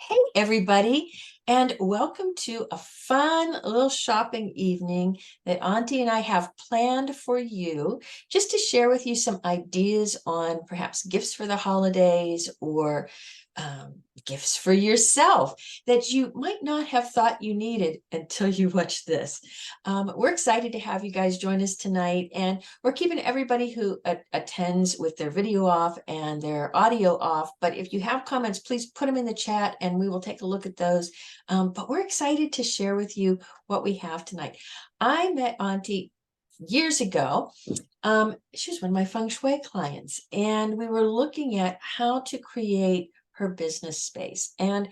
Hey, everybody, and welcome to a fun little shopping evening that Auntie and I have planned for you, just to share with you some ideas on perhaps gifts for the holidays or gifts for yourself that you might not have thought you needed until you watch this. We're excited to have you guys join us tonight, and we're keeping everybody who attends with their video off and their audio off. But if you have comments, please put them in the chat and we will take a look at those. But we're excited to share with you what we have tonight. I met Auntie years ago. She was one of my feng shui clients, and we were looking at how to create her business space. And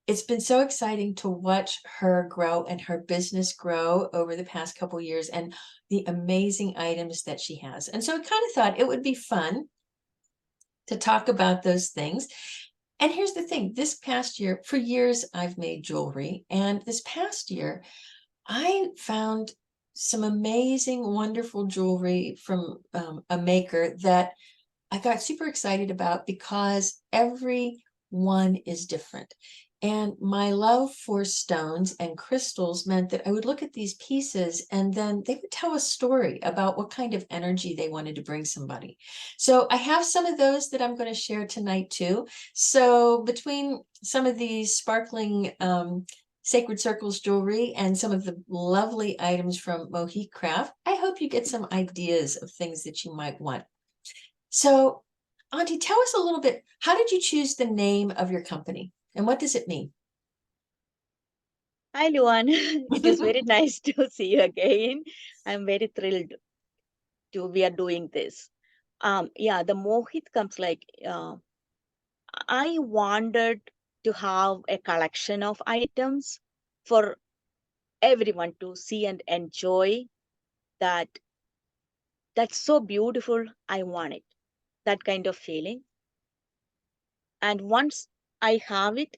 it's been so exciting to watch her grow and her business grow over the past couple of years and the amazing items that she has. And so I kind of thought it would be fun to talk about those things. And here's the thing, this past year, for years, I've made jewelry. And this past year, I found some amazing, wonderful jewelry from a maker that I got super excited about because every one is different. And my love for stones and crystals meant that I would look at these pieces and then they would tell a story about what kind of energy they wanted to bring somebody. So I have some of those that I'm going to share tonight too. So between some of these sparkling Sacred Circles jewelry and some of the lovely items from Mohitcraft, I hope you get some ideas of things that you might want. So, Auntie, tell us a little bit, how did you choose the name of your company and what does it mean? Hi, LuAnn. It is very nice to see you again. I'm very thrilled to we are doing this. Yeah, the Mohit comes I wanted to have a collection of items for everyone to see and enjoy. That that's so beautiful. I want it. That kind of feeling. And once I have it,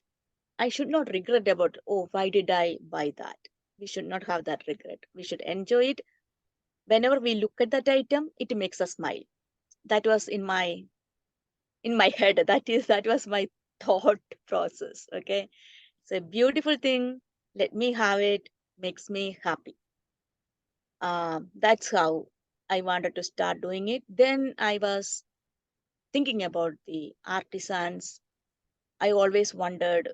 I should not regret about, oh, why did I buy that? We should not have that regret. We should enjoy it. Whenever we look at that item, it makes us smile. That was in my head. That was my thought process. Okay. It's a beautiful thing. Let me have it. Makes me happy. That's how I wanted to start doing it. Then I was thinking about the artisans. I always wondered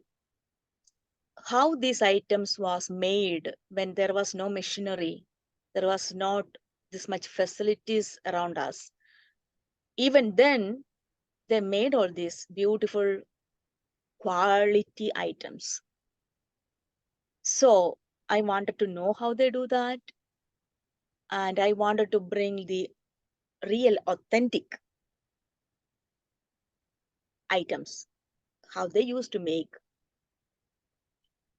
how these items was made when there was no machinery. There was not this much facilities around us. Even then, they made all these beautiful quality items. So I wanted to know how they do that. And I wanted to bring the real, authentic items, how they used to make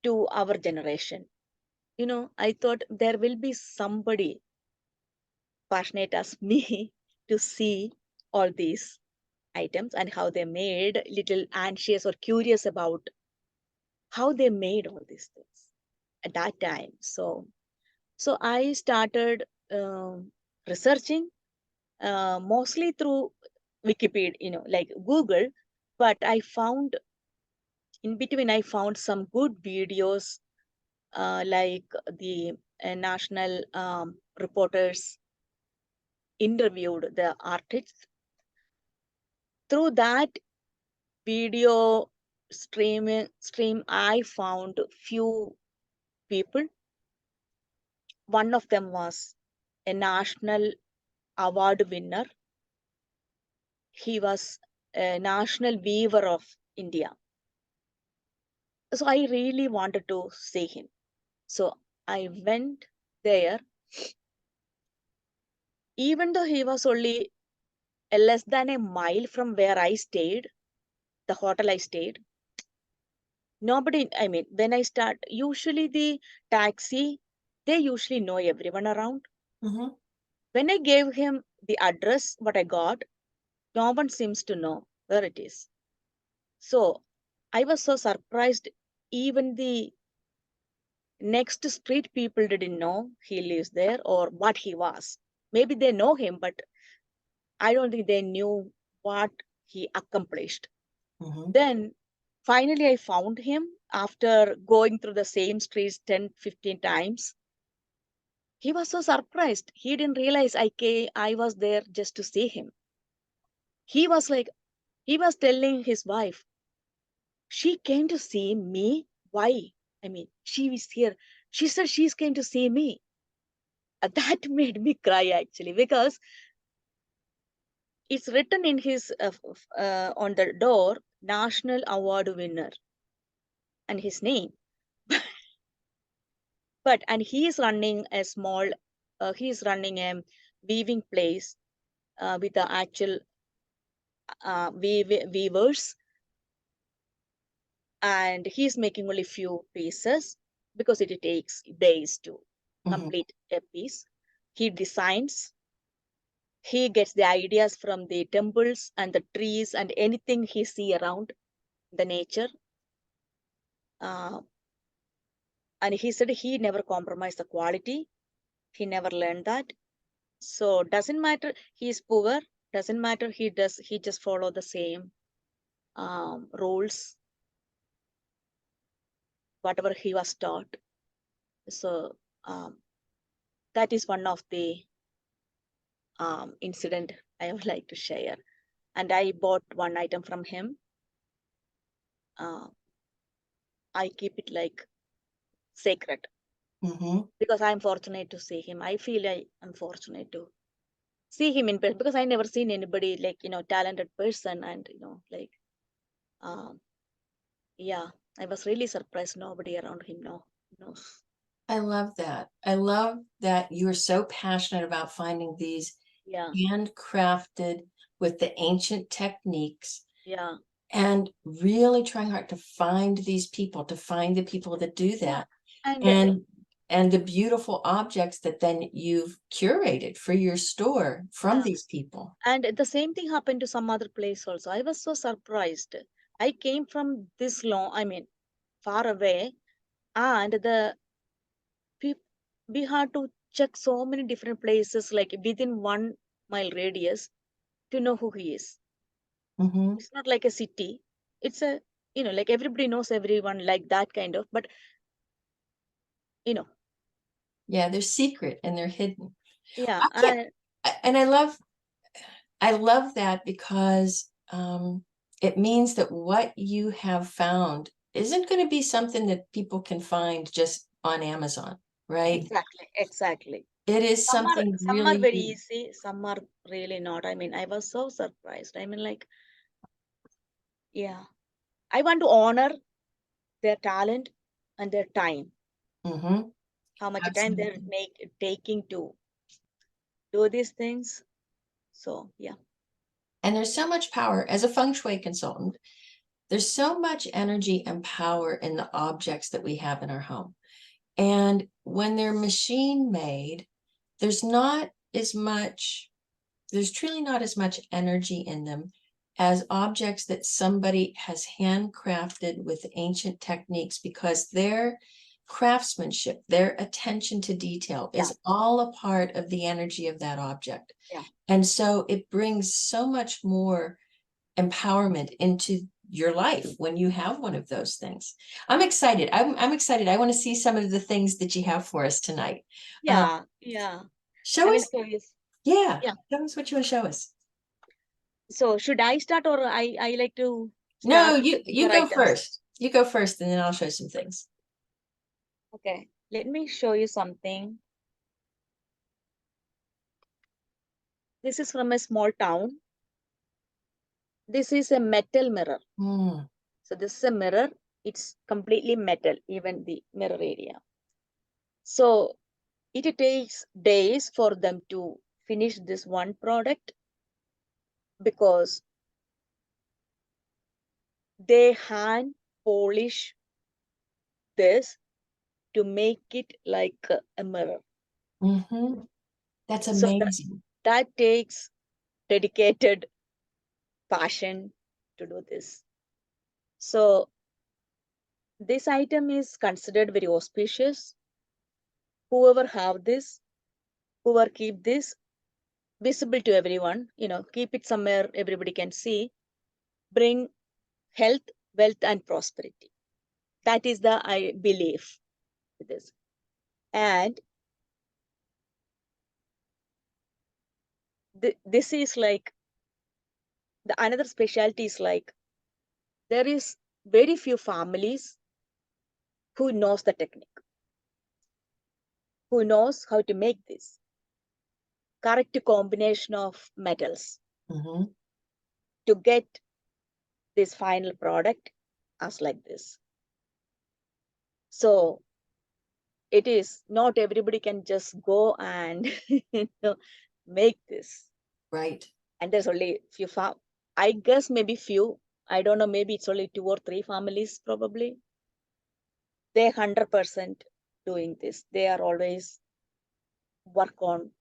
to our generation. I thought there will be somebody passionate as me to see all these items and how they made, little anxious or curious about how they made all these things at that time. So I started researching mostly through Wikipedia, like Google, but in between, I found some good videos like the national reporters interviewed the artists. Through that video stream, I found few people. One of them was a national award winner. He was a national weaver of India. So I really wanted to see him. So I went there, even though he was only less than a mile from where I stayed, the hotel I stayed. Nobody, I mean, when I start, usually the taxi, they usually know everyone around. Mhm. When I gave him the address, what I got, no one seems to know where it is. So I was so surprised. Even the next street people didn't know he lives there or what he was. Maybe they know him, but I don't think they knew what he accomplished. Mhm. Then finally I found him after going through the same streets 10, 15 times. He was so surprised. He didn't realize I was there just to see him. He was like, he was telling his wife, she came to see me. Why? I mean, she is here. She said she's came to see me. That made me cry actually, because it's written in his on the door, national award winner, and his name. But and he is running a small, he is running a weaving place with the actual weavers, and he's making only few pieces because it takes days to Mhm. complete a piece. He designs, he gets the ideas from the temples and the trees and anything he see around the nature. uh, and he said he never compromised the quality, he never learned that. So doesn't matter he's poor, doesn't matter he just follow the same rules whatever he was taught. So um, that is one of the incident I would like to share. And I bought one item from him. uh, I keep it like sacred Mhm. because I'm fortunate to see him. I feel I'm fortunate to see him in person because I never seen anybody like talented person, and like um yeah, I was really surprised nobody around him knows. I love that. I love that you're so passionate about finding these Yeah, handcrafted with the ancient techniques yeah, and really trying hard to find these people, to find the people that do yeah. that. And And and the beautiful objects that then you've curated for your store from yeah, these people. and the same thing happened to some other place also. I was so surprised. I came from this long, I mean, far away, and the people, we had to check so many different places, like within 1 mile radius, to know who he is. Mhm. It's not like a city. It's a, like everybody knows everyone, like that kind of. But you know, Yeah, they're secret and they're hidden. yeah, I can't, and I love that because it means that what you have found isn't going to be something that people can find just on Amazon, right? exactly, exactly. It is something Some are really very unique. easy, some are really not. I mean, I was so surprised. I mean, like, yeah, I want to honor their talent and their time, Mhm. how much time they're Absolutely. taking to do these things. So yeah, And there's so much power as a feng shui consultant. There's so much energy and power in the objects that we have in our home. And when they're machine made, there's not as much, there's truly not as much energy in them as objects that somebody has handcrafted with ancient techniques because their craftsmanship, their attention to detail yeah, is all a part of the energy of that object. yeah, And so it brings so much more empowerment into your life when you have one of those things. I'm excited. I'm excited. I want to see some of the things that you have for us tonight. Uh, yeah, yeah. I show will us. show you. Yeah. Yeah. Show us what you want to show us. So should I start, or I like to No, start with you her go items? first. You go first, and then I'll show some things. Okay, let me show you something. This is from a small town. This is a metal mirror. Mm, So this is a mirror. It's completely metal, even the mirror area. So it takes days for them to finish this one product because they hand polish this to make it like a mirror. hmm. That's So amazing. that takes dedicated passion to do this. So this item is considered very auspicious. Whoever have this, whoever keep this visible to everyone, keep it somewhere everybody can see, bring health, wealth and prosperity. That is the I believe with this. And this is like the another specialty is like there is very few families who knows the technique, who knows how to make this correct combination of metals Mm-hmm. to get this final product as like this. So it is not everybody can just go and make this. Right. And there's only few I guess maybe few, I don't know, maybe it's only 2 or 3 families probably. They 100% doing this. They are always work on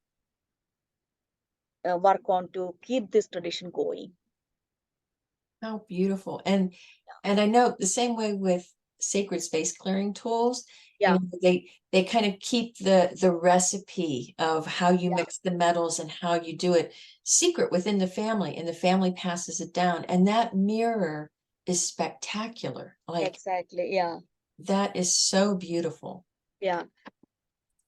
work on to keep this tradition going. How beautiful. And I know the same way with sacred space clearing tools, Yeah, they kind of keep the recipe of how you yeah, mix the metals and how you do it secret within the family, and the family passes it down. And that mirror is spectacular. Like, exactly. Yeah, that is so beautiful. yeah,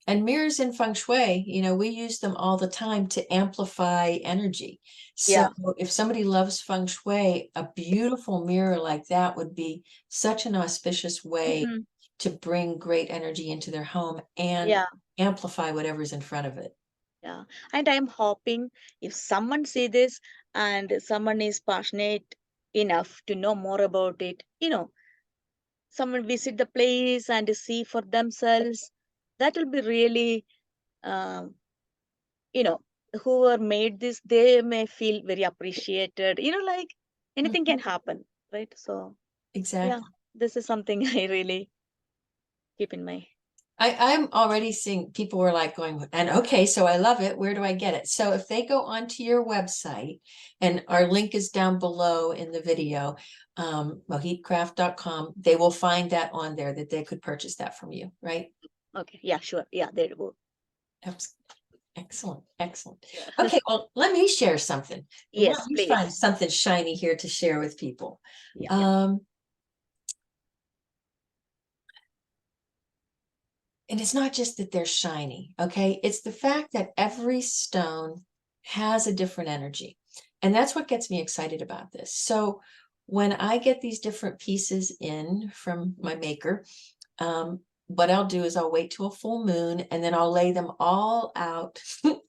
And mirrors in feng shui, we use them all the time to amplify energy. So yeah. if somebody loves feng shui, a beautiful mirror like that would be such an auspicious way Hmm. to bring great energy into their home and Yeah, amplify whatever's in front of it. yeah. And I'm hoping if someone see this and someone is passionate enough to know more about it, someone visit the place and see for themselves, that will be really, um, you know, whoever made this, they may feel very appreciated. Like anything Mhm. can happen, right? So, yeah, Exactly. this is something I really keep in mind. I'm already seeing people were like going, and okay, so I love it. Where do I get it? So if they go onto your website, and our link is down below in the video, Mohitcraft.com, they will find that on there that they could purchase that from you, right? Okay, yeah, sure. Yeah, there you go. Excellent, excellent. Yeah. Okay, well, let me share something. Let Yes, me find please. something shiny here to share with people. Yeah, yeah. Um, And it's not just that they're shiny, okay? It's the fact that every stone has a different energy. And that's what gets me excited about this. So when I get these different pieces in from my maker, what I'll do is I'll wait till a full moon, and then I'll lay them all out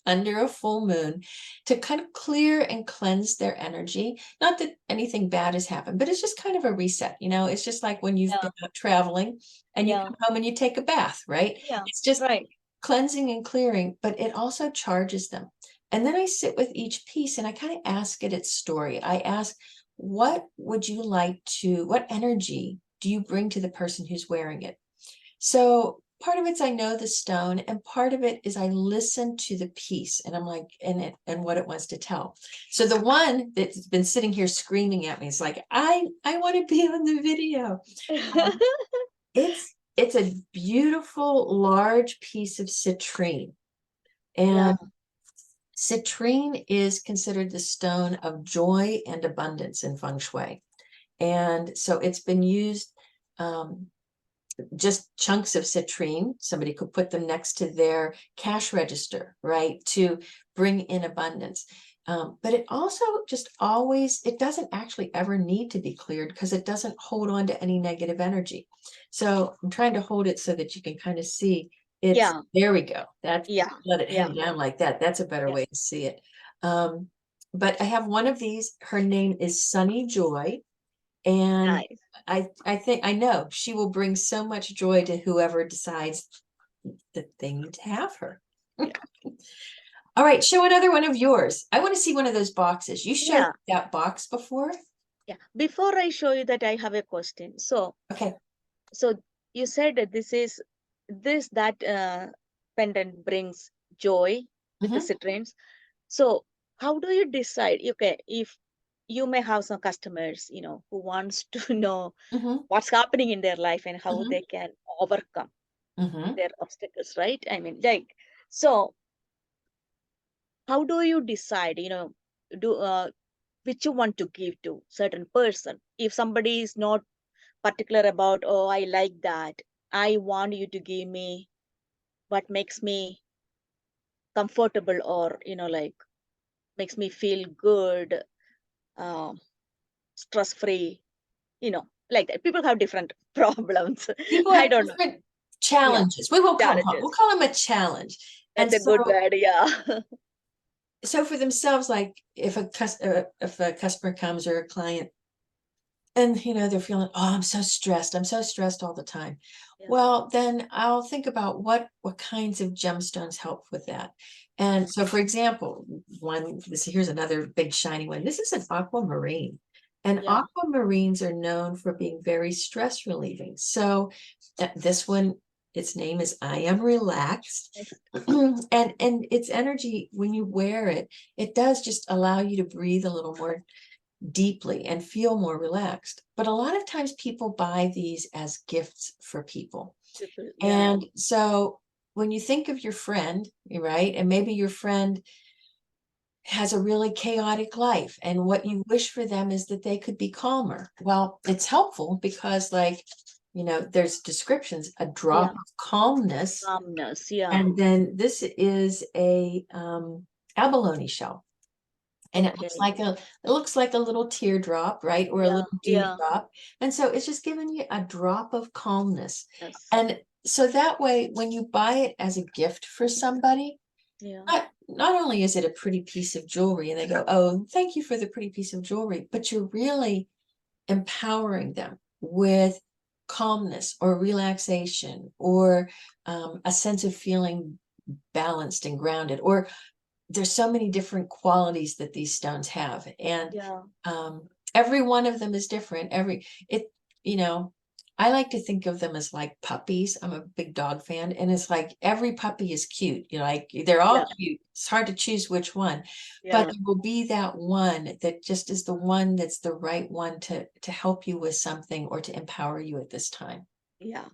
under a full moon to kind of clear and cleanse their energy. Not that anything bad has happened, but it's just kind of a reset. It's just like when you've Yeah, been out traveling and you yeah, come home and you take a bath, right? yeah. It's just Right. cleansing and clearing, but it also charges them. And then I sit with each piece and I kind of ask it its story. I ask, what would you like to, what energy do you bring to the person who's wearing it? So part of it's I know the stone, and part of it is I listen to the piece and I'm like, and what it wants to tell. So the one that's been sitting here screaming at me is like, I want to be on the video. Um, it's a beautiful large piece of citrine. Yeah, And citrine is considered the stone of joy and abundance in feng shui. And so it's been used, just chunks of citrine. Somebody could put them next to their cash register, right, to bring in abundance. But it also just always, it doesn't actually ever need to be cleared because it doesn't hold on to any negative energy. So I'm trying to hold it so that you can kind of see it's, yeah, there we go. That's, yeah, let it yeah, hang down like that. That's a better yeah. way to see it. Um, but I have one of these. Her name is Sunny Joy. And Nice. I think I know she will bring so much joy to whoever decides that they need to have her. Yeah, All right, show another one of yours. I want to see one of those boxes. You showed yeah, that box before? yeah. Before I show you that, I have a question. Okay. So you said that that pendant brings joy with the Mm-hmm. citrines. So how do you decide? Okay, if you may have some customers, who wants to know Mm-hmm. what's happening in their life and how Mm-hmm. they can overcome Mm-hmm. their obstacles, right? I mean, like, so how do you decide? Do which you want to give to certain person. If somebody is not particular about, oh, I like that, I want you to give me what makes me comfortable, or like makes me feel good, um, stress free, like that. People have different problems. People I have don't know. different Yeah, challenges. We will call them, we'll challenges. call them a challenge. And That's a good word. Yeah. so for themselves, like if a customer comes or a client, and they're feeling, oh, I'm so stressed all the time. Yeah. Well, then I'll think about what kinds of gemstones help with that. And so, for example, here's another big shiny one. This is an aquamarine, and Yeah. aquamarines are known for being very stress relieving. So this one, its name is I Am Relaxed. Yes. And its energy, when you wear it, it does just allow you to breathe a little more deeply and feel more relaxed. But a lot of times people buy these as gifts for people. People. Yeah. And so when you think of your friend, right, and maybe your friend has a really chaotic life, and what you wish for them is that they could be calmer. Well, it's helpful because, like, there's descriptions, a drop Yeah. of calmness. Calmness. Yeah. And then this is a abalone shell. And Okay. it looks like a little teardrop, right? Or a Yeah. little Yeah. dewdrop. And so it's just giving you a drop of calmness. Yes. And so that way, when you buy it as a gift for somebody, Yeah. not only is it a pretty piece of jewelry and they go, oh, thank you for the pretty piece of jewelry, but you're really empowering them with calmness or relaxation, or a sense of feeling balanced and grounded, or there's so many different qualities that these stones have, and Yeah. every one of them is different. You know I like to think of them as like puppies. I'm a big dog fan, and it's like every puppy is cute, like they're all Yeah. cute. It's hard to choose which one, but Yeah. it will be that one that just is the one that's the right one to help you with something or to empower you at this time. Yeah.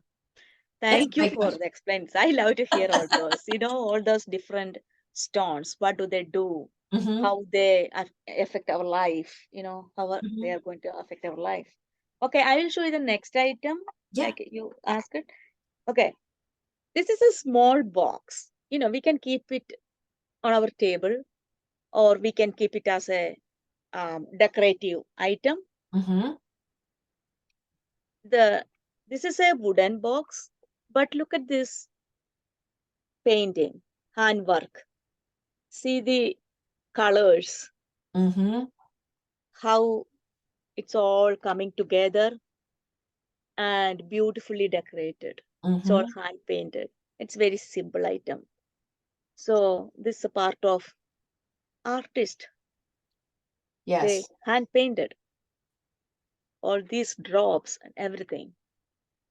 That's a Thank you big for one. the explains. I love to hear all those, all those different stones. What do they do? Hmm. How they affect our life, they Hmm. are going to affect our life. Okay, I will show you the next item, Yeah. like you asked it. Okay, this is a small box. We can keep it on our table, or we can keep it as a decorative item. Hmm. The This is a wooden box, but look at this painting, handwork. See the colors, Hmm. how it's all coming together and beautifully decorated. It's all Hmm. hand painted. It's very simple item. So this is a part of artist. They Yes. hand painted all these drops and everything.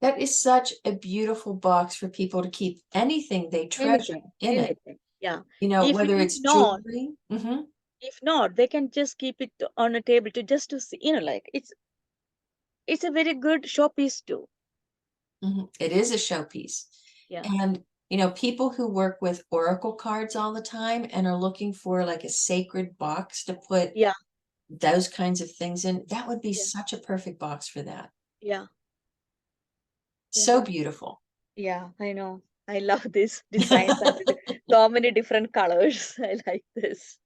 That is such a beautiful box for people to keep anything they treasure Anything, in it. anything. Yeah. If Whether if it's not, jewelry. Hmm. if not, they can just keep it on a table to just to see. Like it's a very good showpiece too. Hmm. It is a showpiece. Yeah. And, people who work with oracle cards all the time and are looking for like a sacred box to put Yeah. those kinds of things in, that would be Yeah. such a perfect box for that. Yeah. So Yeah. beautiful. Yeah, I know. I love these designs and so many different colors. I like this.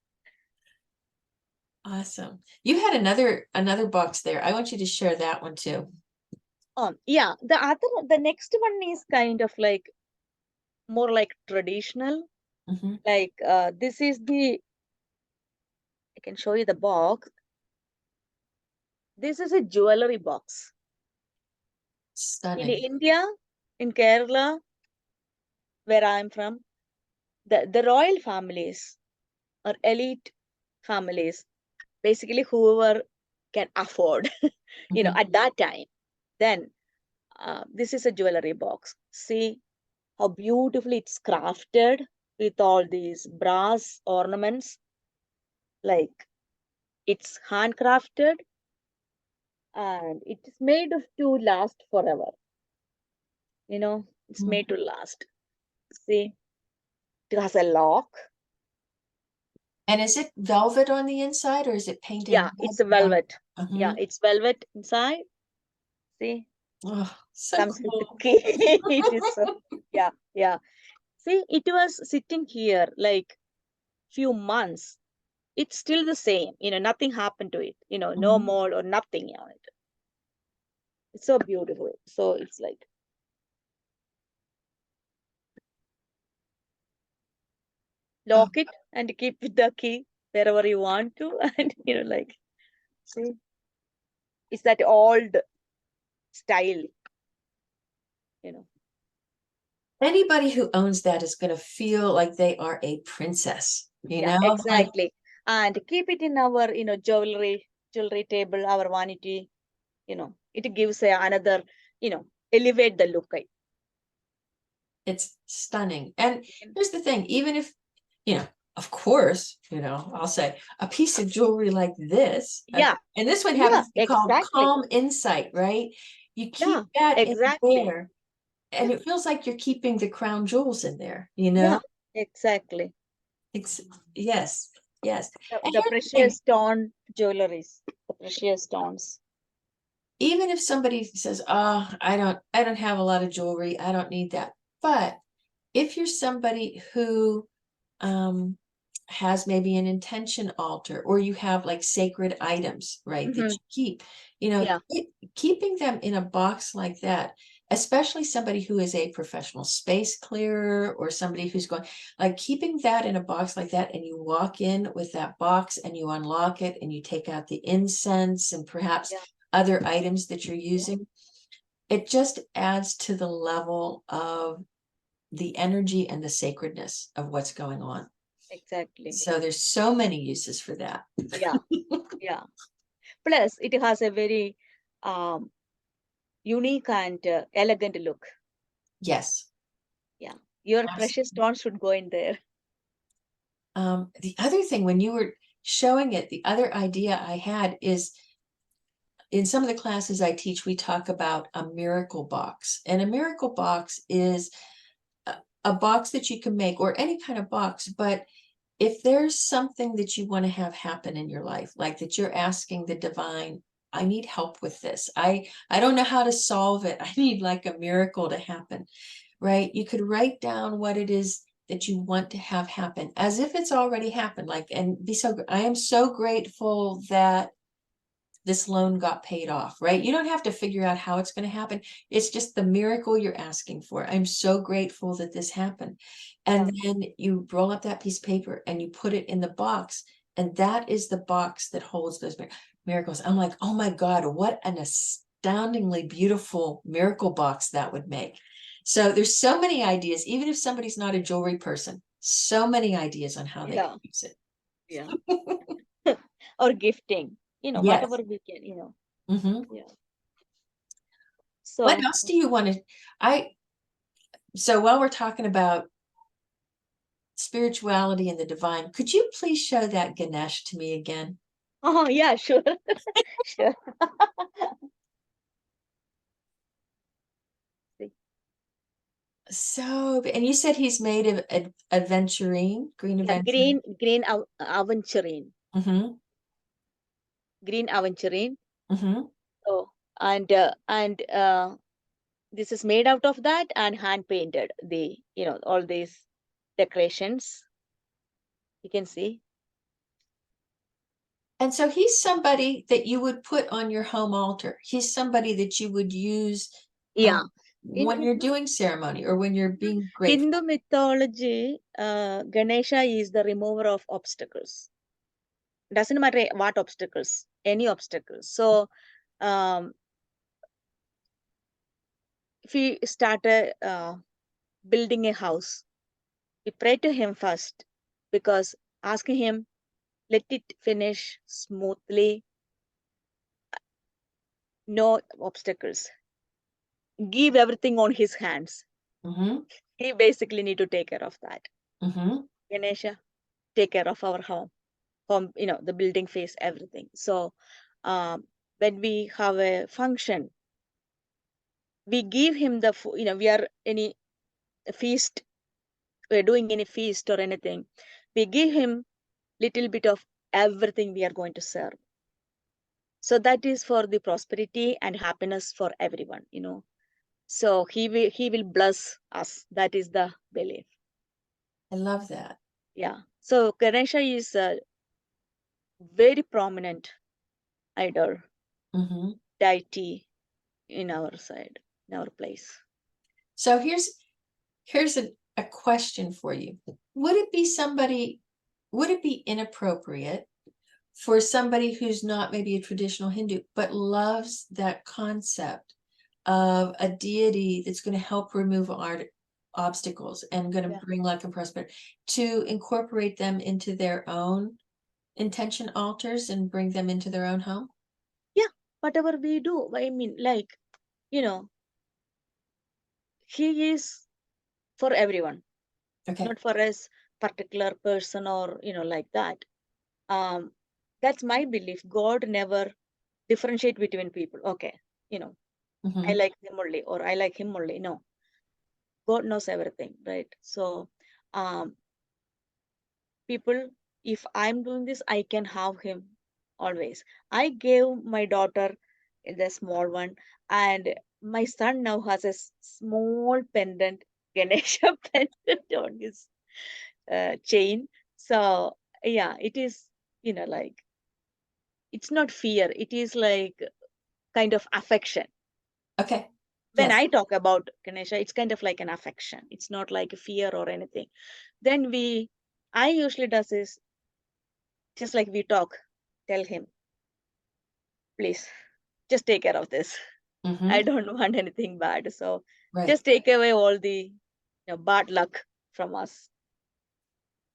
Awesome. You had another box there. I want you to share that one too. Yeah, the next one is kind of like more like traditional. Hmm. Like this is I can show you the box. This is a jewelry box. In Stunning. India, in Kerala, where I'm from, the royal families or elite families, basically whoever can afford, Hmm. at that time, then this is a jewelry box. See how beautifully it's crafted with all these brass ornaments. Like it's handcrafted and it is made to last forever. It's made to last. See, it has a lock And is it velvet on the inside or is it painted Yeah, red? it's a velvet. Yeah, Mm-hmm. it's velvet inside. See, Oh, so comes with the cool. key. It is so, yeah, yeah. See, it was sitting here like few months. It's still the same. Nothing happened to it. No Mhm. mold or nothing on it. It's so beautiful. So it's like Oh, lock it and keep with the key wherever you want to. And like, see, it's that old style, you know. anybody who owns that is going to feel like they are a princess, Yeah, like exactly. And keep it in our, jewelry table, our vanity, it gives another, elevate the look. it's stunning. And Can- here's the thing, even if, you know, of course, I'll say a piece of jewelry like this, Yeah, and this one yeah, happens to be called exactly. Calm Insight, right? You keep Yeah, that in exactly. there, and it feels like you're keeping the crown jewels in there. Yeah, exactly. It's yes, yes. And The here's the thing, precious stone jewelries, the precious stones. even if somebody says, "Oh, I don't have a lot of jewelry, I don't need that." But if you're somebody who um has maybe an intention altar, or you have like sacred items, right, that Hmm. you keep, Yeah, keeping them in a box like that, especially somebody who is a professional space clearer or somebody who's going, like keeping that in a box like that, and you walk in with that box and you unlock it and you take out the incense and perhaps yeah, other items that you're yeah, using, it just adds to the level of the energy and the sacredness of what's going on. exactly. So there's so many uses for that. Yeah, yeah. Plus, it has a very um, unique and elegant look. Yes, Yeah, your precious absolutely. stones should go in there. The other thing, when you were showing it, the other idea I had is in some of the classes I teach, we talk about a miracle box. And a miracle box is a box that you can make, or any kind of box, but if there's something that you want to have happen in your life, like that you're asking the divine, I need help with this. I don't know how to solve it. I need like a miracle to happen, right? You could write down what it is that you want to have happen as if it's already happened, like, and be so, I am so grateful that this loan got paid off, right? You don't have to figure out how it's going to happen. It's just the miracle you're asking for. I'm so grateful that this happened. Yeah, And then you roll up that piece of paper and you put it in the box. And that is the box that holds those miracles. I'm like, oh my God, what an astoundingly beautiful miracle box that would make. So there's so many ideas, even if somebody's not a jewelry person, so many ideas on how they yeah, can use it. yeah. Or gifting, Yes. whatever we can, Mhm. Yeah. What So, else do you want to? I So while we're talking about spirituality and the divine, could you please show that Ganesh to me again? oh yeah, sure, sure. See, And you said he's made of aventurine, green yeah, aventurine. aventurine, Mm-hmm. green aventurine. Mm-hmm. So, and this is made out of that and hand painted. All these decorations you can see. And so he's somebody that you would put on your home altar. He's somebody that you would use Yeah. In when you're doing ceremony or when you're being grateful. Hindu mythology, Ganesha is the remover of obstacles. Doesn't matter what obstacles, any obstacles. So, um, if we start building a house, we pray to him first, because asking him, let it finish smoothly, no obstacles. Give everything on his hands. Mm-hmm. He basically need to take care of that. Mm-hmm. Ganesha, take care of our home, the building face, everything. So, when we have a function, we give him we are any feast, we're doing any feast or anything, we give him little bit of everything we are going to serve. So that is for the prosperity and happiness for everyone, So he will bless us. That is the belief. I love that. Yeah. So Ganesha is a very prominent idol, Hmm. deity in our side, in our place. So here's a question for you. Would it be would it be inappropriate for somebody who's not maybe a traditional Hindu, but loves that concept of a deity that's going to help remove obstacles and going to Yeah. bring luck and prosperity, to incorporate them into their own intention altars and bring them into their own home? Yeah. Whatever we do, I mean, like, you know, he is for everyone, Okay. not for a particular person or, like that. Um, that's my belief. God never differentiate between people. Okay, you know, I Hmm. like them only or I like him only. No, God knows everything, right? So, um, people, if I'm doing this, I can have him always. I gave my daughter the small one, and my son now has a small pendant, Ganesha pendant on his chain. So, yeah, it is, like it's not fear, it is like kind of affection. Okay. When Yes. I talk about Ganesha, it's kind of like an affection. It's not like a fear or anything. Then I usually does is just like we talk, tell him, please, just take care of this. Hmm. I don't want anything bad. So Right. just take away all the bad luck from us.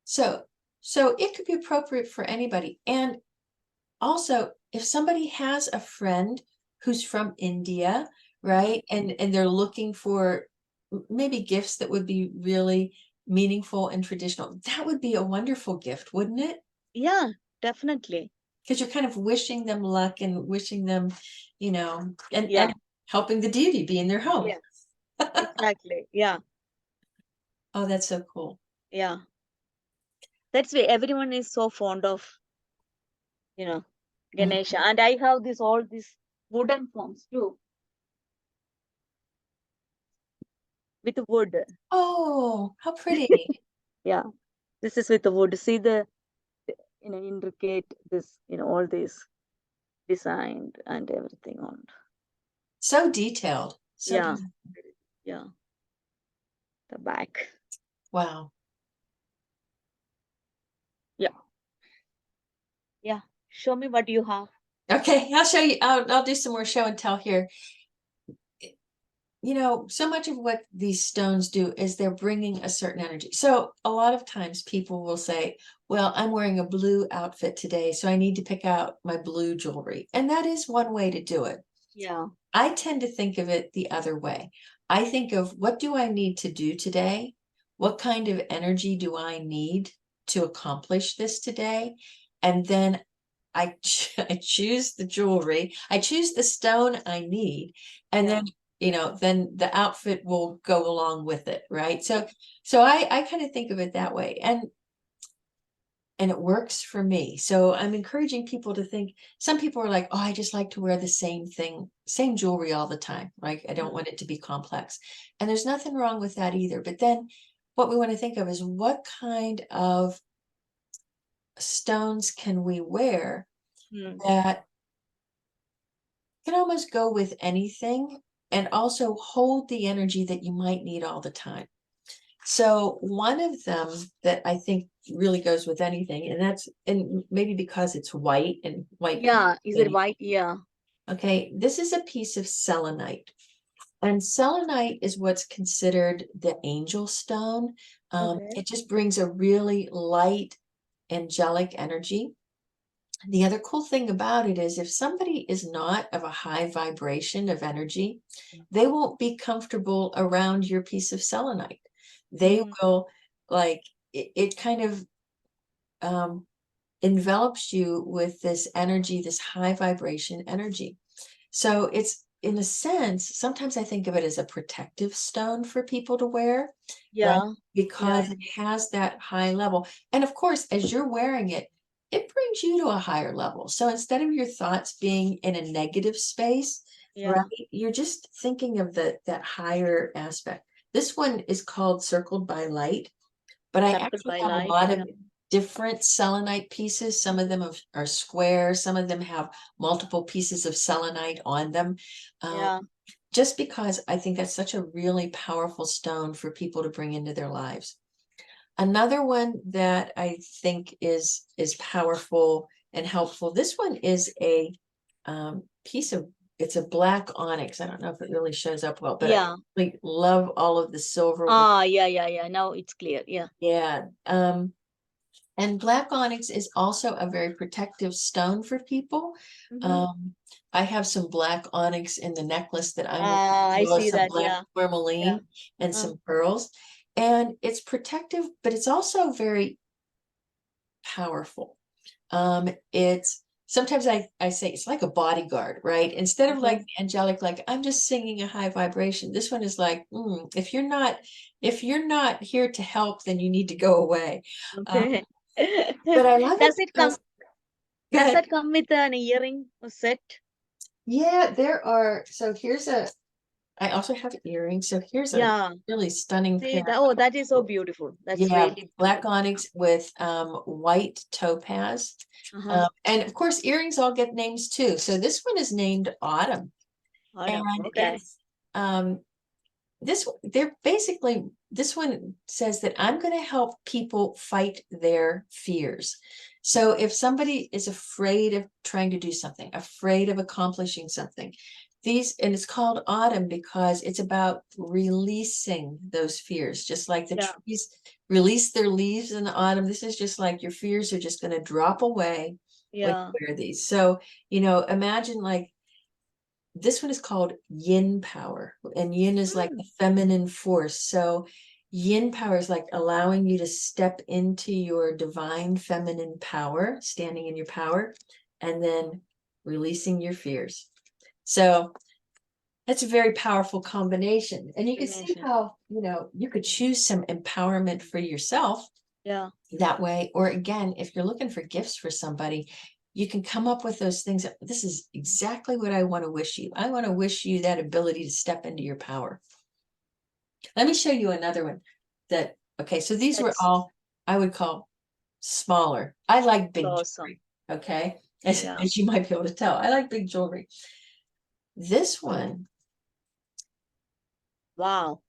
So, so it could be appropriate for anybody. And also, if somebody has a friend who's from India, Mhm. right, and they're looking for maybe gifts that would be really meaningful and traditional, that would be a wonderful gift, wouldn't it? Yeah, definitely. Because you're kind of wishing them luck and wishing them, Yeah, and helping the deity be in their home. yeah, exactly. Yeah, Oh, that's so cool. yeah. That's why everyone is so fond of, you know, Mhm. Ganesha. And I have all these wooden forms too, with wood. Oh, how pretty. Yeah, this is with the wood. See intricate, all this designed and everything on. So detailed. So Yeah, detailed. yeah, the back. Wow. Yeah, yeah. Show me what you have. Okay, I'll show you. I'll do some more show and tell here. So much of what these stones do is they're bringing a certain energy. So a lot of times people will say, well, I'm wearing a blue outfit today, so I need to pick out my blue jewelry. And that is one way to do it. Yeah. I tend to think of it the other way. I think of, what do I need to do today? What kind of energy do I need to accomplish this today? And then I choose the jewelry, I choose the stone I need, and Yeah. then the outfit will go along with it, right? Yeah. So I kind of think of it that way. And it works for me. So I'm encouraging people to think. Some people are like, oh, I just like to wear the same thing, same jewelry all the time, right? I don't Mhm. want it to be complex. And there's nothing wrong with that either. But then what we want to think of is, what kind of stones can we wear Mm. that can almost go with anything and also hold the energy that you might need all the time. So one of them that I think really goes with anything, and maybe because it's white and white can Yeah. Is it be, white? Yeah. okay, this is a piece of selenite. And selenite is what's considered the angel stone. Okay. It just brings a really light, angelic energy. The other cool thing about it is, if somebody is not of a high vibration of energy, they won't be comfortable around your piece of selenite. They Mm. will, like, it kind of um, envelops you with this energy, this high vibration energy. So in a sense, sometimes I think of it as a protective stone for people to wear, right? Yeah. Yeah. Because it has that high level. And of course, as you're wearing it, it brings you to a higher level. So instead of your thoughts being in a negative space, right, Yeah. you're just thinking of that higher aspect. This one is called Circled by Light, but I Circle actually by have a light. lot of Yeah. different selenite pieces. Some of them are square, some of them have multiple pieces of selenite on them. Um, Yeah. just because I think that's such a really powerful stone for people to bring into their lives. Another one that I think is powerful and helpful. This one is a piece of, it's a black onyx. I don't know if it really shows up well, but I Yeah. really love all of the silver. Ah, yeah, yeah, yeah. Now it's clear. Yeah. Yeah. And black onyx is also a very protective stone for people. Mm-hmm. Um, I have some black onyx in the necklace that I'm wearing, Ah, as I well as see some that. black Yeah. Yeah. tourmaline and Uh, some pearls. And it's protective, but it's also very powerful. It's sometimes I say it's like a bodyguard, right? Instead of like okay. angelic, like I'm just singing a high vibration. This one is like, if you're not here to help, then you need to go away. Uh, Okay. but I love it Does it come? because, Does good. that come with an earring set? Yeah, there are. So here's a, I also have earrings. So here's a Yeah. really stunning See pair. that? Oh, that is so beautiful. That's Yeah, really black beautiful. onyx with white topaz. Uh-huh. And of course, earrings all get names too. So this one is named Autumn. Autumn. And Okay. it's they're basically, this one says that I'm going to help people fight their fears. So if somebody is afraid of trying to do something, afraid of accomplishing something, and it's called autumn because it's about releasing those fears, just like the Yeah. trees release their leaves in the autumn. This is just like your fears are just going to drop away when Yeah. you wear these. So, imagine like this one is called yin power, and yin is like the Mm. feminine force. So yin power is like allowing you to step into your divine feminine power, standing in your power, and then releasing your fears. So that's a very powerful combination. And you can see Combination. how, you could choose some empowerment for yourself Yeah. that way. Or again, if you're looking for gifts for somebody, you can come up with those things. This is exactly what I want to wish you. I want to wish you that ability to step into your power. Let me show you another one okay, so these were That's all I would call smaller. I like big awesome. jewelry, okay? As, Yeah. as you might be able to tell, I like big jewelry. This one, Wow.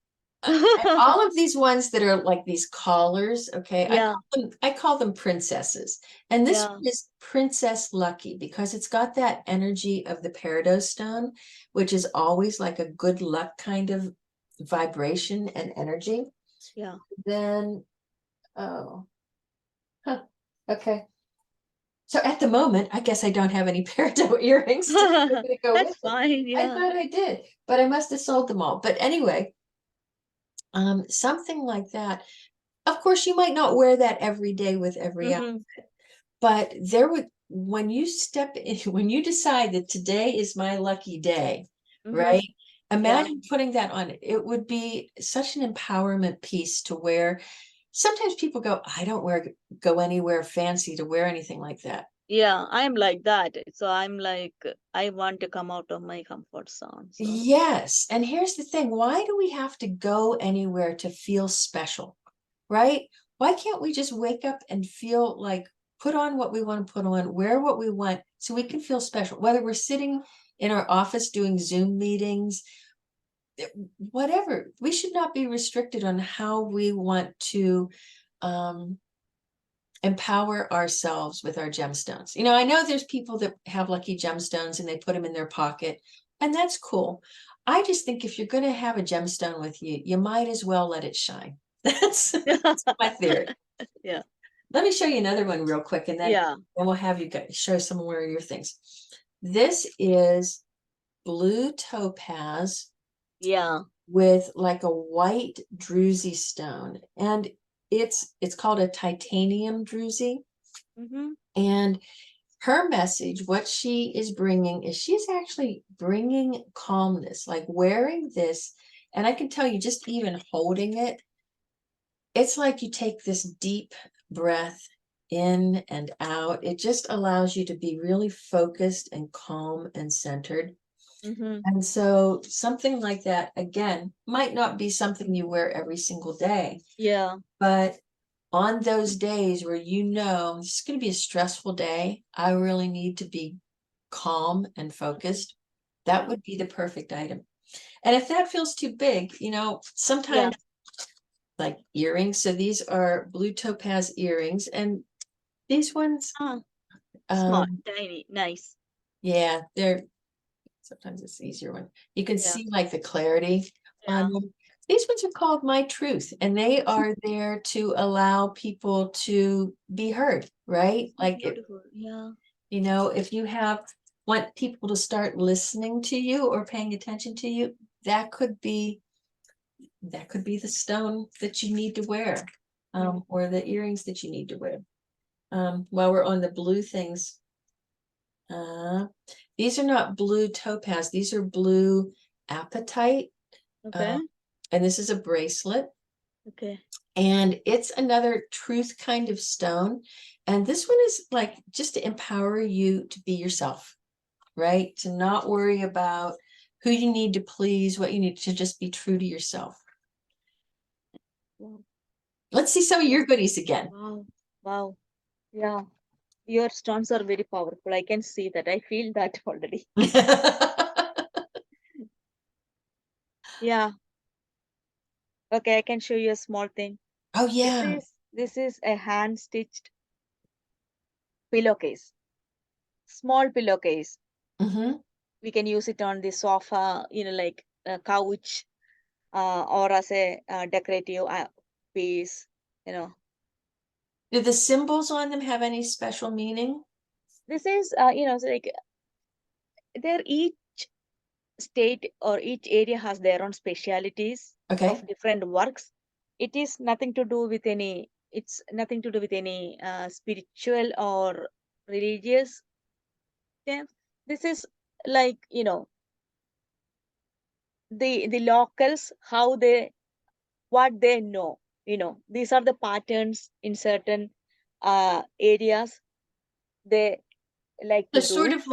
all of these ones that are like these collars, okay, Yeah. I call them princesses. And this Yeah. one is Princess Lucky because it's got that energy of the peridot stone, which is always like a good luck kind of vibration and energy. Yeah. Then, oh, huh, okay. So at the moment, I guess I don't have any peridot earrings to go That's with it. fine. I Yeah. thought I did, but I must have sold them all. But anyway, something like that. Of course, you might not wear that every day with every Mm-hmm. outfit, but when you step in, when you decide that today is my lucky day, Mm-hmm. right? Yeah. Imagine putting that on. It would be such an empowerment piece to wear. Sometimes people go, I don't go anywhere fancy to wear anything like that. Yeah. I'm like that. So I'm like, I want to come out of my comfort zone. So, Yes. And here's the thing. Why do we have to go anywhere to feel special? Right? Why can't we just wake up and feel like put on what we want to put on, wear what we want so we can feel special, whether we're sitting in our office doing Zoom meetings, whatever. We should not be restricted on how we want to um, empower ourselves with our gemstones. I know there's people that have lucky gemstones and they put them in their pocket, and that's cool. I just think if you're going to have a gemstone with you, you might as well let it shine. That's my theory. yeah. Let me show you another one real quick, and then Yeah. we'll have you show some more of your things. This is blue topaz Yeah. with like a white druzy stone, and it's called a titanium druzy. Mm-hmm. And her message, what she is bringing is she's actually bringing calmness, like wearing this. And I can tell you, just even holding it, it's like you take this deep breath in and out. It just allows you to be really focused and calm and centered. Mm-hmm. And so something like that, again, might not be something you wear every single day, Yeah. but on those days where you know it's going to be a stressful day, I really need to be calm and focused, that Yeah. would be the perfect item. And if that feels too big, Yeah. sometimes like earrings. So these are blue topaz earrings, and these ones, Ah, small, um, tiny, nice. yeah, they're sometimes it's the easier one. You can Yeah. see like the clarity on Yeah. them. These ones are called My Truth, and they are there to allow people to be heard, right? So Like beautiful. Yeah. if you want people to start listening to you or paying attention to you, that could be the stone that you need to wear, Mm. or the earrings that you need to wear. While we're on the blue things, uh, these are not blue topaz, these are blue apatite. Okay. Uh, and this is a bracelet, Okay. and it's another truth kind of stone. And this one is like just to empower you to be yourself, right? To not worry about who you need to please, what you need to just be true to yourself. Wow. Let's see some of your goodies again. Wow. Wow. Yeah. Your stones are very powerful. I can see that. I feel that already. Yeah. Okay, I can show you a small thing. Oh This yeah. is this is a hand stitched pillowcase. Small pillowcase. Hmm. We can use it on the sofa, like a couch, or as a decorative piece. You know, Do the symbols on them have any special meaning? this is so like they're each state or each area has their own specialities Okay. of different works. It is nothing to do with any. It's nothing to do with any spiritual or religious things. This is like the locals how they what they know. These are the patterns in certain areas they like So to do. sort of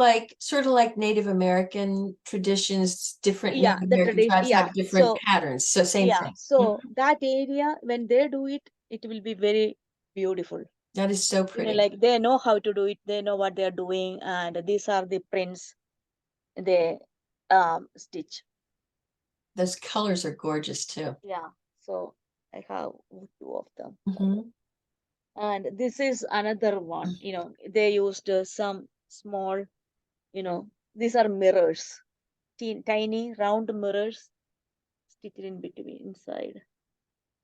like Native American traditions, different Yeah, Native the American tradition. tribes Yeah, have different so patterns. So same yeah, thing. so Mhm. that area when they do it, it will be very beautiful. That is so pretty. Like they know how to do it, they know what they are doing, and these are the prints they stitch. Those colors are gorgeous too. Yeah, so I have two of them. Hmm. And this is another one. They used some small, these are mirrors, tiny round mirrors stitched in between inside.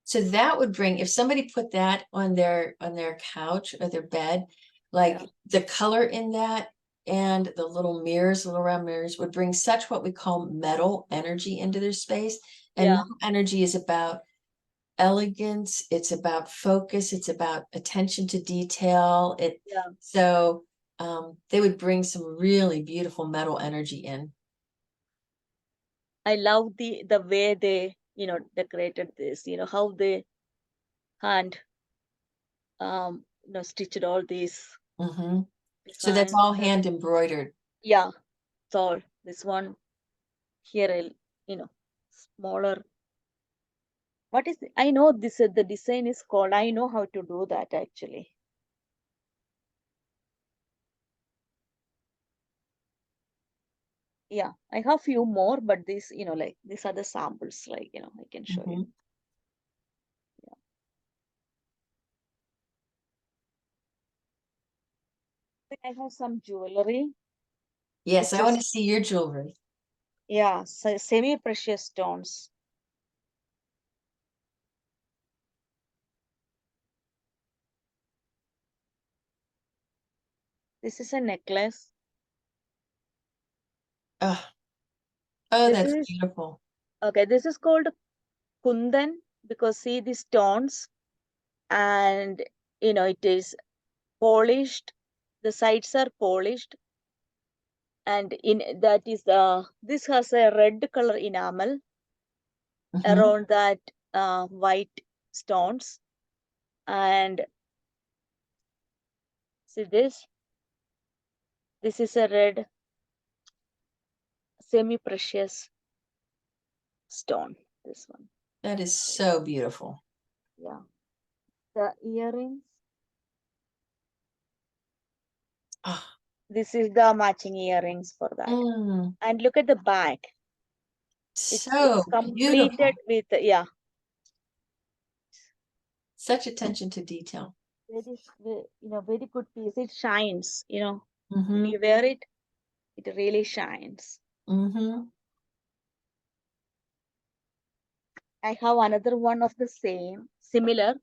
So that would bring, if somebody put that on their couch or their bed, like Yeah, the color in that and the little mirrors, little round mirrors would bring such what we call metal energy into their space. And yeah, metal energy is about elegance, it's about focus, it's about attention to detail. yeah. So they would bring some really beautiful metal energy in. I love the way they decorated this. How they hand stitched all these Hmm. So that's designs. all hand embroidered. Yeah, so this one here, smaller. What is I know this the design is called. I know how to do that actually. Yeah, I have few more, but these like these are the samples. Like I can show you. Mhm. I have some jewelry, Yes, which I want to is see your jewelry. yeah, semi precious stones. This is a necklace. Oh, oh, This that's is beautiful. okay. This is called kundan because see the stones and it is polished. the sides are polished, and in that is this has a red color enamel Mhm. around that white stones. And see this is a red semi precious stone, this one. That is so beautiful. Yeah, the earrings, Ah, this is the matching earrings for that. mm, And look at the back, it's so completed beautiful. with, yeah, Such attention to detail. very good piece. It shines, when Mm-hmm. you wear it, it really shines. Mm-hmm. I have another one of the same, similar.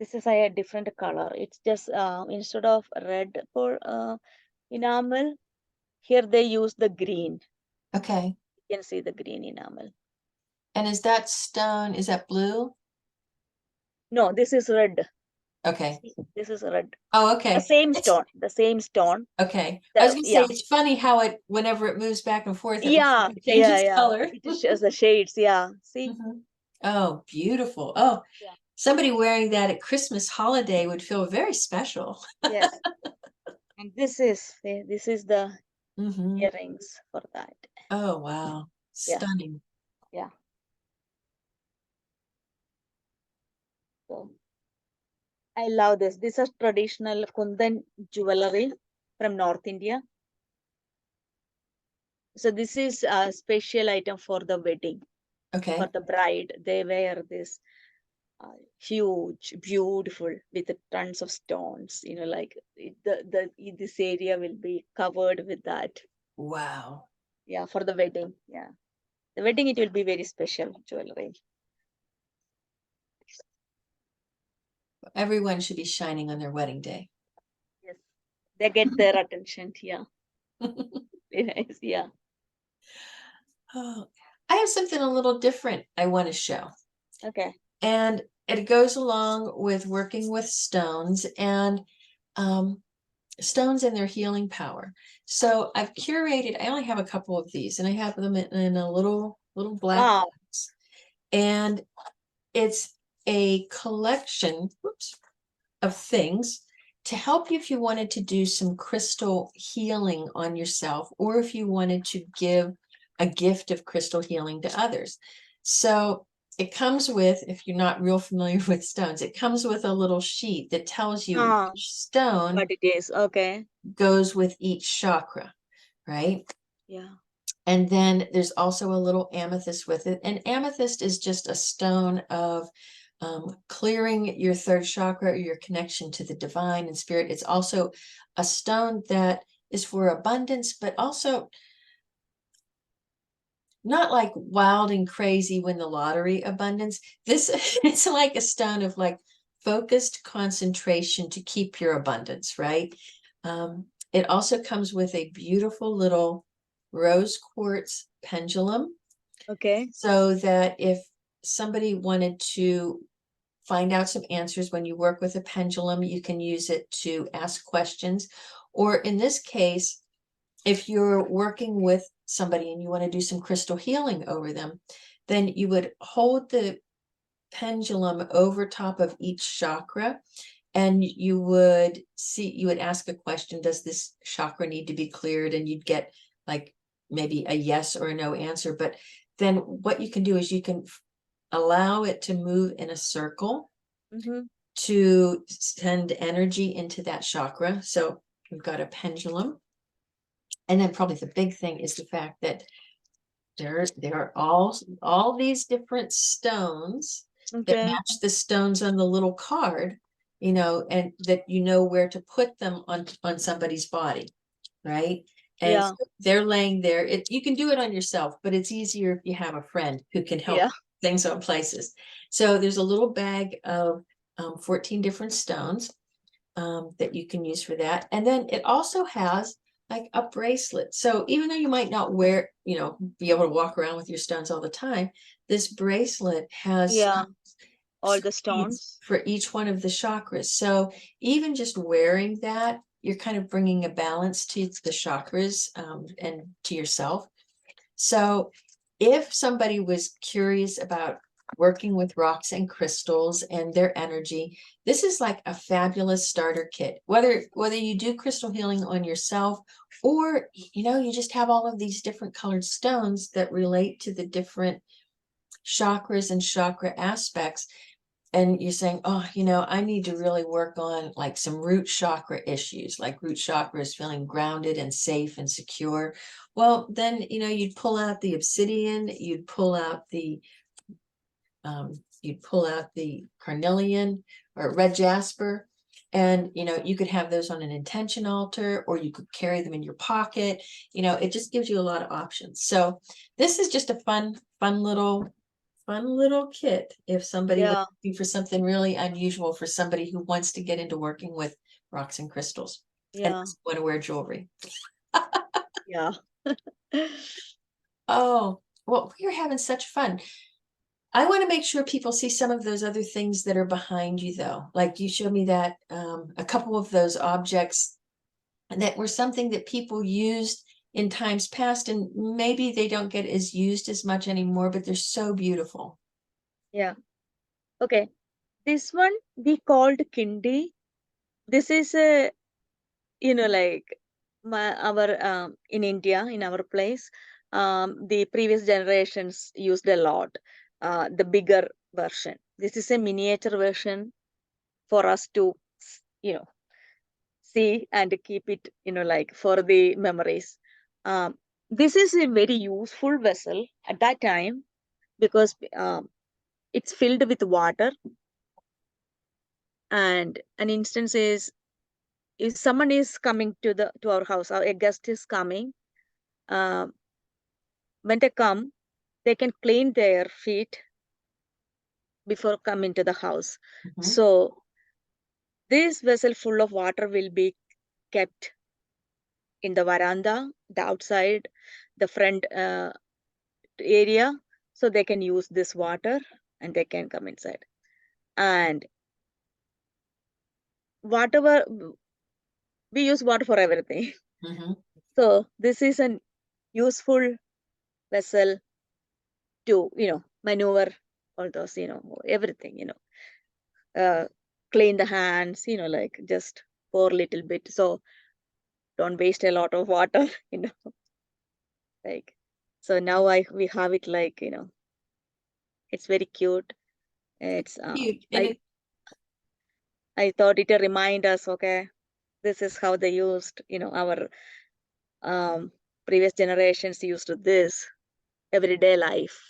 This is a different color. It's just instead of red for enamel, here they use the green. Okay. You can see the green enamel. And is that stone, is that blue? No, this is red. Okay. See, this is red. Oh, The okay. same It's stone. The same stone. okay. I was The gonna say yeah, it's funny how whenever it moves back and forth, it looks yeah, like it yeah, changes yeah. color. It shows the shades. Yeah. See. Mhm. Oh, beautiful. Oh, Yeah. somebody wearing that at Christmas holiday would feel very special. Yes. And this is the Hmm. earrings for that. Oh, wow. Yeah. Stunning. Yeah. So I love this. This is traditional Kundan jewelry from North India. So this is a special item for the wedding, for Okay. the bride. They wear this huge, beautiful with tons of stones. Like this area will be covered with that. Wow. Yeah, for the wedding. Yeah, the wedding it will be very special jewelry. Everyone should be shining on their wedding day. Yes, they get their attention. Yeah, very nice. Yeah. Oh, I have something a little different I want to show. Okay. And it goes along with working with stones and um, stones and their healing power. So I've curated, I only have a couple of these and I have them in a little black Wow. box. And it's a collection, whoops, of things to help you if you wanted to do some crystal healing on yourself, or if you wanted to give a gift of crystal healing to others. So it comes with, if you're not real familiar with stones, it comes with a little sheet that tells you Ah, which stone what it is. Okay. goes with each chakra, right? Yeah. And then there's also a little amethyst with it. And amethyst is just a stone of clearing your third chakra, or your connection to the divine and spirit. It's also a stone that is for abundance, but also not like wild and crazy win the lottery abundance. This it's like a stone of like focused concentration to keep your abundance, right? It also comes with a beautiful little rose quartz pendulum, Okay. so that if somebody wanted to find out some answers when you work with a pendulum, you can use it to ask questions. Or in this case, if you're working with somebody and you want to do some crystal healing over them, then you would hold the pendulum over top of each chakra, and you would ask a question: does this chakra need to be cleared? And you'd get like maybe a yes or a no answer. But then what you can do is you can allow it to move in a circle Mm-hmm. to send energy into that chakra. So we've got a pendulum. And then probably the big thing is the fact that there are all these different stones that Okay. match the stones on the little card, and that you know where to put them on somebody's body, right? And Yeah. so they're laying there. You can do it on yourself, but it's easier if you have a friend who can help Yeah. things on places. So there's a little bag of 14 different stones that you can use for that. And then it also has like a bracelet. So even though you might not wear, be able to walk around with your stones all the time, this bracelet has Yeah, all the beads stones. for each one of the chakras. So even just wearing that, you're kind of bringing a balance to the chakras, and to yourself. So if somebody was curious about working with rocks and crystals and their energy, this is like a fabulous starter kit. Whether you do crystal healing on yourself, or you just have all of these different colored stones that relate to the different chakras and chakra aspects, and you're saying, oh, I need to really work on like some root chakra issues, like root chakra is feeling grounded and safe and secure. Well, then, you'd pull out the obsidian, you'd pull out the carnelian or red jasper, and you could have those on an intention altar, or you could carry them in your pocket. It just gives you a lot of options. So this is just a fun little kit if somebody was Yeah, looking for something really unusual for somebody who wants to get into working with rocks and crystals and yeah, doesn't want to wear jewelry. yeah. Oh, well, we're having such fun. I want to make sure people see some of those other things that are behind you, though. Like you showed me that a couple of those objects that were something that people used in times past, and maybe they don't get as used as much anymore, but they're so beautiful. Yeah. Okay. This one we called Kindi. This is a, like our in India, in our place, the previous generations used a lot, the bigger version. This is a miniature version for us to, you know, see and keep it, like for the memories. Um, this is a very useful vessel at that time because it's filled with water. And an instance is, if someone is coming to our house, or a guest is coming, um, when they come, they can clean their feet before coming to the house. Mhm. So this vessel full of water will be kept in the veranda, the outside, the front area, so they can use this water and they can come inside. And whatever, we use water for everything. Mhm. So this is an useful vessel to, maneuver all those, everything, uh, clean the hands, like just pour little bit. So don't waste a lot of water, like. So now we have it like, it's very cute. It's Cute. And I I thought it remind us, okay, this is how they used, our um previous generations used this everyday life,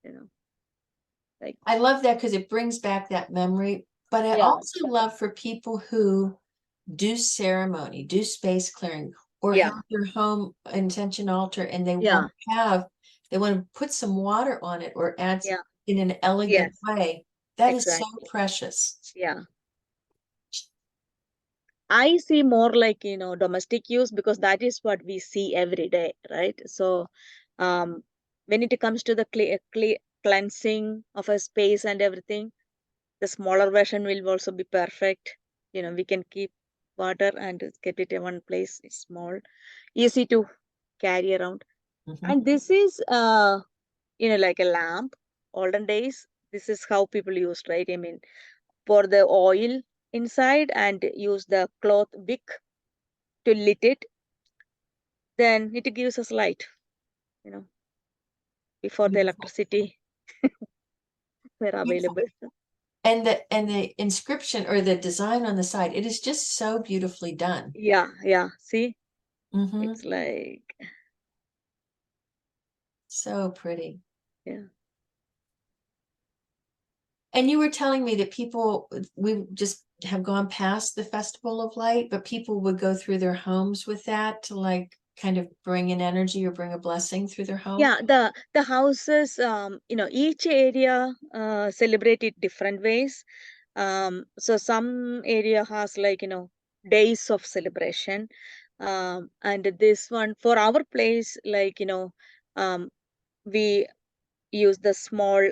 you know, like. I love that because it brings back that memory. But I Yeah, also love for people who do ceremony, do space clearing, or yeah, have their home intention altar, and yeah, they want to put some water on it or add yeah, in an elegant yes, way. That is so exactly. precious. Yeah. I see more like, domestic use because that is what we see every day, right? So, um, when it comes to the cleansing of a space and everything, the smaller version will also be perfect. We can keep water and keep it in one place. It's small, easy to carry around. Mhm. And this is, like a lamp. Olden days, this is how people used, right? I mean, pour the oil inside and use the cloth wick to lit it, then it gives us light, you know, before the Beautiful. electricity were Beautiful. available. And the inscription or the design on the side, it is just so beautifully done. Yeah, yeah. See, Hmm. it's like, So pretty. yeah, And you were telling me that we just have gone past the Festival of Light, but people would go through their homes with that to like kind of bring an energy or bring a blessing through their home. yeah. The houses, each area celebrate it different ways. So some area has like, days of celebration. And this one for our place, like, we use the small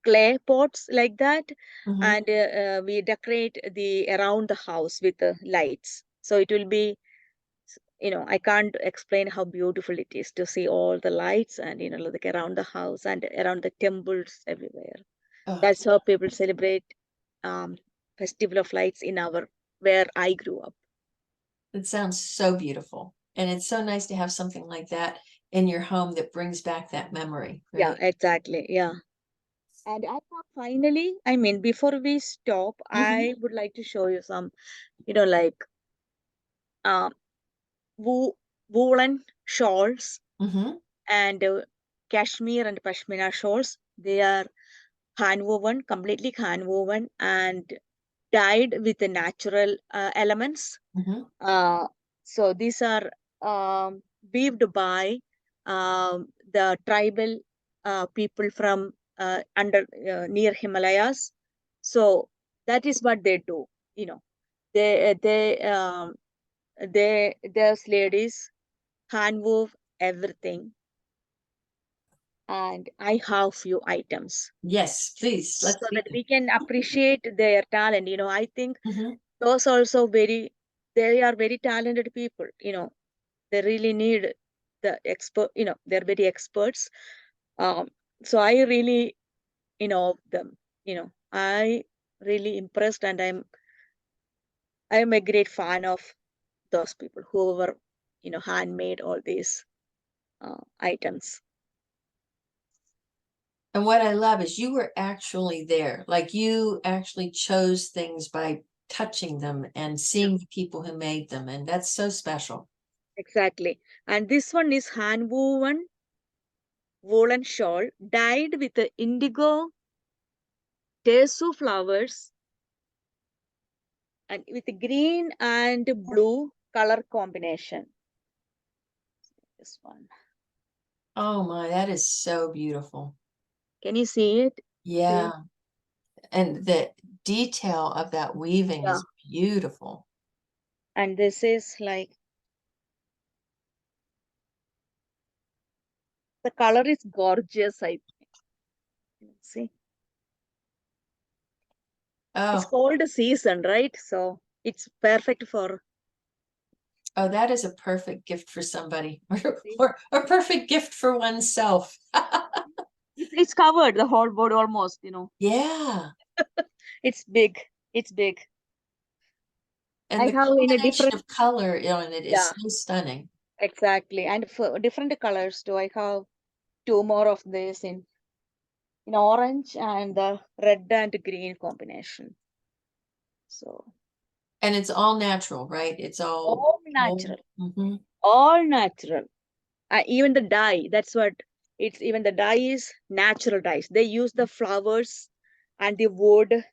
clay pots like that, Mhm. and we decorate the around the house with the lights. So it will be, I can't explain how beautiful it is to see all the lights and, like around the house and around the temples everywhere. Oh, That's how people celebrate um, Festival of Lights in our where I grew up. it sounds so beautiful. And it's so nice to have something like that in your home that brings back that memory, Yeah, right? exactly. Yeah. And I thought finally, I mean, before we stop, Hmm. I would like to show you some, like uh, wo- woolen shawls Hmm. and cashmere and pashmina shawls. They are hand woven, completely hand woven and dyed with the natural elements. Hmm. Uh, so these are weaved by the tribal people from under near Himalayas. So that is what they do. You know, there's ladies hand wove everything, and I have few items Yes, please, let's so see that them. we can appreciate their talent. I think Hmm. those also they are very talented people. They really need the expert, they're very experts. um so I really, them, I really impressed, and I'm a great fan of those people whoever handmade all these items. And what I love is you were actually there. Like you actually chose things by touching them and Yeah, seeing the people who made them. And that's so special. exactly. And this one is hand woven woolen shawl dyed with the indigo tesu flowers and with the green and blue color combination. This one, Oh my, that is so beautiful. can you see it? See? Yeah. And the detail of that weaving Yeah. is beautiful. And this is like the color is gorgeous. I see. It's Oh, called a season, right? So it's perfect for, oh, that is a perfect gift for somebody see. or a perfect gift for oneself. It's covered the whole board almost. Yeah. It's big. It's big. And I the have in a combination different, of color in it is yeah, so stunning. exactly. And for different colors too. I have two more of this in orange and the red and green combination. So And it's all natural, right? It's all all whole. natural, Hmm. all natural. Even the dye, that's what it's, even the dye is natural dyes. They use the flowers and the wood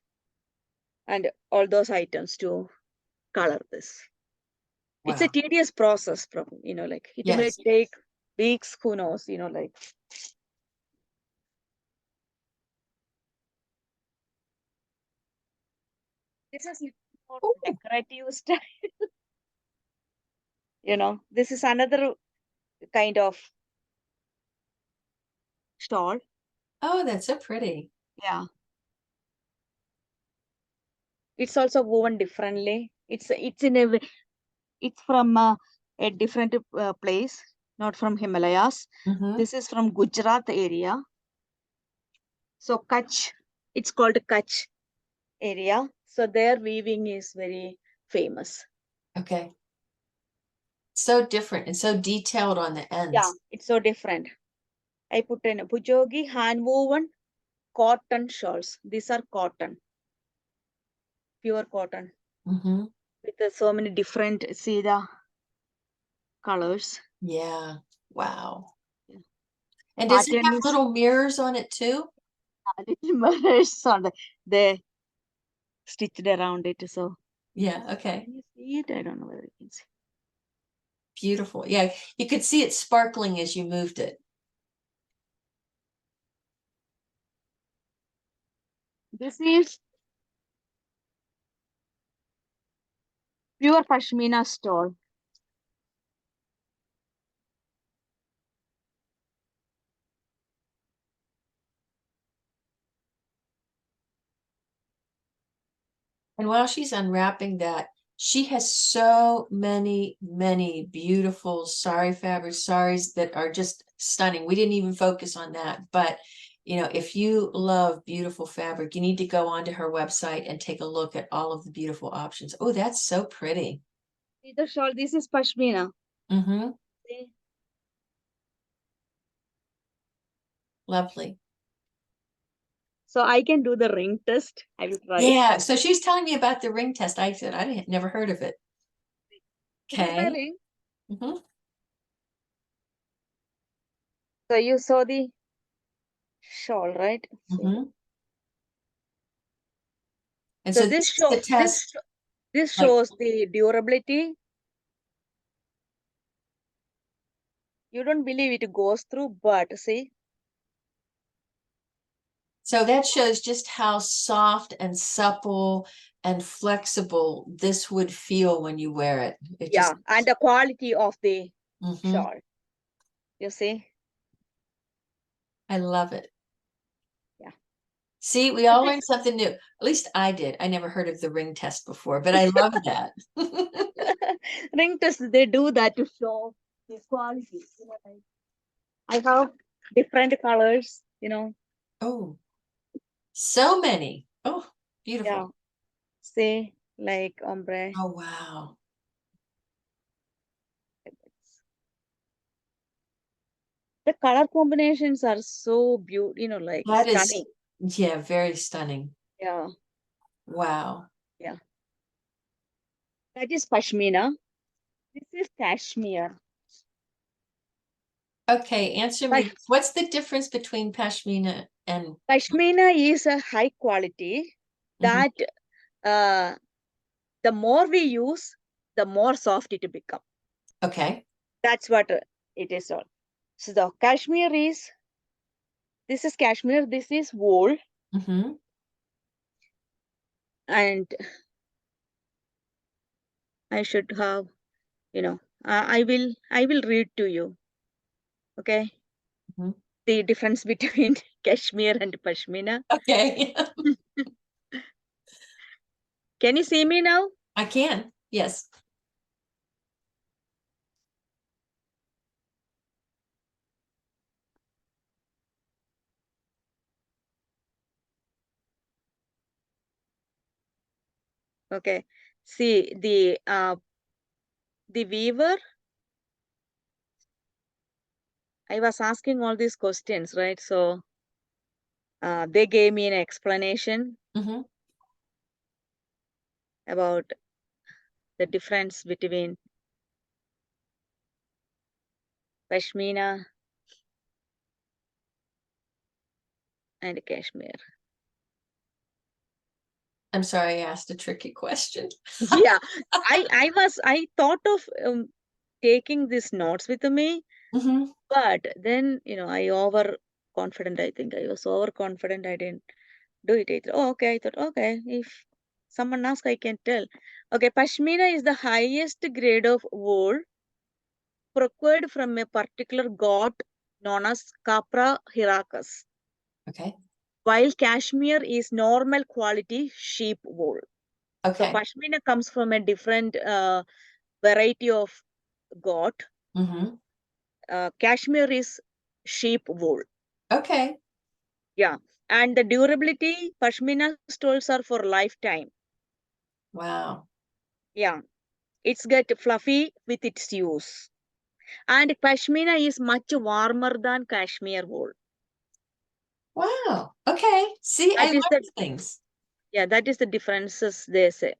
and all those items to color this. It's a Wow. tedious process, probably, like it may Yes. take weeks, who knows, like this is more Ooh. decorative style. This is another kind of stall. Oh, that's so pretty. Yeah, it's also woven differently. It's in it's from a different place, not from Himalayas. Hmm. This is from Gujarat area. So Kutch, it's called Kutch area. So their weaving is very famous. Okay. So different and so detailed on the Yeah, ends. it's so different. I put in a Pujogi hand woven cotton shawls. These are cotton, pure cotton, Hmm. with so many different, see the colors. Yeah. Wow. And does it Pattern have is little mirrors on it too? little mirrors on they stitched around it. So Yeah. Okay. can you see it? I don't know whether you can see. Beautiful. Yeah. You could see it sparkling as you moved it. This is pure pashmina stole. And while she's unwrapping that, she has so many, many beautiful sari fabrics, saris that are just stunning. We didn't even focus on that, but you know, if you love beautiful fabric, you need to go onto her website and take a look at all of the beautiful options. Oh, that's so pretty. See the shawl. This is pashmina. Mm-hmm. See? Lovely. So I can do the ring test. I will try. Yeah, so she was telling me about the ring test. I said I didn't never heard of it. This is my Okay. ring. Mm-hmm. So you saw the shawl, right? See. Mm-hmm. And So so this this is the show test, this like, shows the durability. You don't believe it goes through, but see, so that shows just how soft and supple and flexible this would feel when you wear it. It yeah, just, and the quality of the mm-hmm. shawl. You see, I love it. yeah. See, we all learned something new. At least I did. I never heard of the ring test before, but I love that. Ring test, they do that to show the quality. You know, like I have different colors. You know, Oh, so many. Oh, yeah. beautiful. See, like ombre. Oh, wow. The color combinations are so beautiful. You know, like That is, stunning. yeah, very stunning. Yeah, Wow. yeah. That is pashmina. This is cashmere. Okay, answer me Pash- this. What's the difference between pashmina and Pashmina is a high quality mhm. that uh, the more we use, the more soft it become. Okay. That's what it is all. So the cashmere is, this is cashmere, this is wool, Mm-hmm. and I should have, you know, I will read to you, okay, Mm-hmm. the difference between cashmere and pashmina. Okay. Can you see me now? I can. Yes. Okay. See the weaver. I was asking all these questions, right? So they gave me an explanation Mm-hmm. about the difference between pashmina and cashmere. I'm sorry I asked a tricky question. Yeah, I thought of taking these notes with me, Mm-hmm. but then I overconfident. I think I was overconfident. I didn't do it either. Oh, okay. I thought, okay, if someone asks, I can tell. Okay, pashmina is the highest grade of wool procured from a particular goat known as Capra hiracus, Okay. while cashmere is normal quality sheep wool. So Okay. pashmina comes from a different variety of goat. Mm-hmm. Cashmere is sheep wool. Okay. Yeah, and the durability pashmina stoles are for lifetime. Wow. Yeah, it's get fluffy with its use. And pashmina is much warmer than cashmere wool. Wow. Okay. See, I That is the learned things. Yeah, that is the differences they say.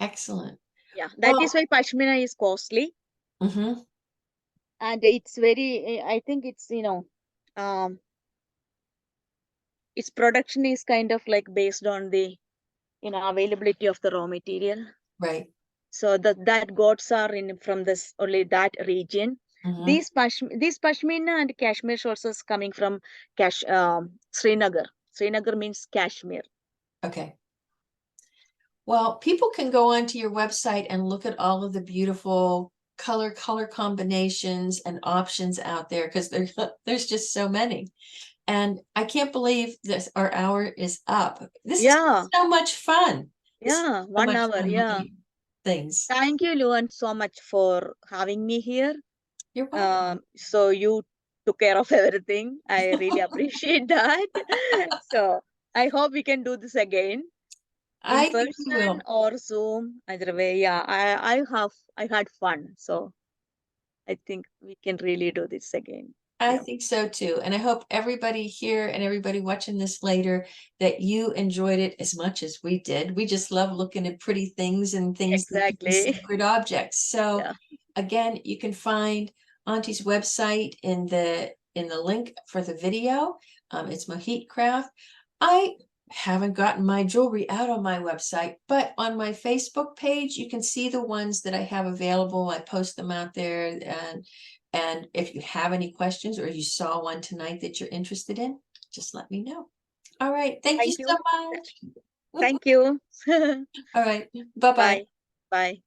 Excellent. Yeah, that is Well, why pashmina is costly, mm-hmm. and it's very. I think it's um, its production is kind of like based on the availability of the raw material. Right. So that goats are in from this only that region. Mm-hmm. These pashmina and cashmere shawls is coming from Srinagar. Srinagar means Kashmir. Okay. Well, people can go onto your website and look at all of the beautiful color combinations and options out there because there's just so many. And I can't believe this, our hour is up. This is Yeah, so much fun. This is yeah, so one much hour. fun looking Yeah. at things. Thank you, Luan, so much for having me here. You're welcome. So you took care of everything. I really appreciate that. So I hope we can do this again in I think we person will. or Zoom. Either way, yeah, I had fun. So I think we can really do this again. I Yeah, think so too. And I hope everybody here and everybody watching this later that you enjoyed it as much as we did. We just love looking at pretty things and things that could be exactly. sacred objects. So Yeah. again, you can find Auntie's website in the link for the video. It's Mohitcraft. I haven't gotten my jewelry out on my website, but on my Facebook page, you can see the ones that I have available. I post them out there, and if you have any questions or you saw one tonight that you're interested in, just let me know. All right. Thank you Thank so you. much. Thank you. All right. Bye-bye. Bye. Bye.